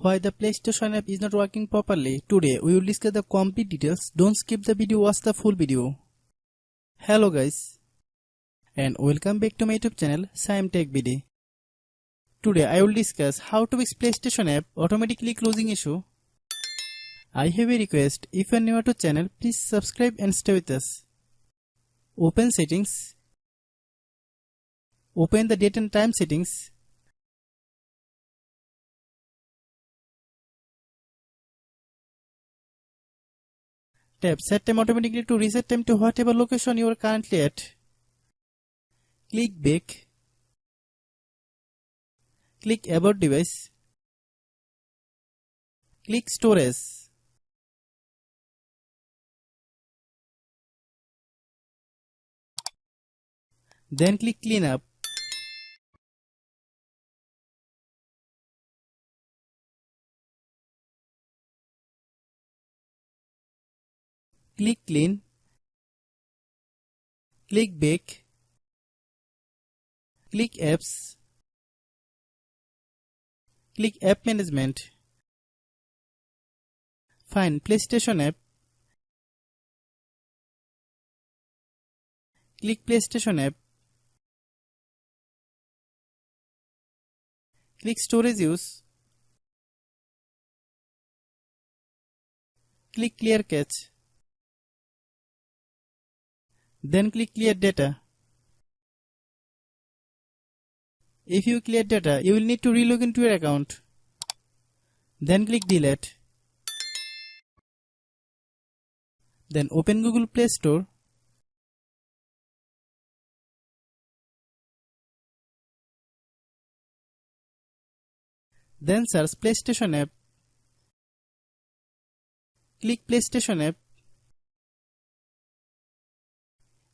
Why the PlayStation app is not working properly. Today we will discuss the complete details. Don't skip the video, watch the full video. Hello guys and welcome back to my YouTube channel Shaem Tech BD. Today I will discuss how to fix PlayStation app automatically closing issue. I have a request, if you are new to channel, please subscribe and stay with us. Open settings. Open the date and time settings. Tap set time automatically to reset time to whatever location you are currently at. Click back. Click about device. Click storage. Then click cleanup. Click clean. Click back. Click apps. Click app management. Find PlayStation app. Click PlayStation app. Click storage use. Click clear cache. Then click clear data. If you clear data, you will need to relog into your account. Then click delete. Then open Google Play Store. Then search PlayStation app. Click PlayStation app.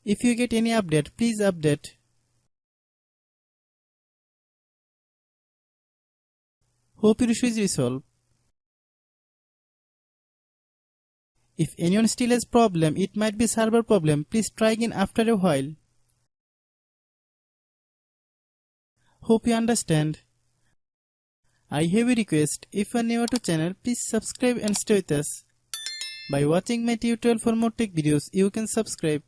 If you get any update, please update. Hope your issue is resolved. If anyone still has problem, it might be server problem. Please try again after a while. Hope you understand. I have a request. If you are new to channel, please subscribe and stay with us. By watching my tutorial for more tech videos, you can subscribe.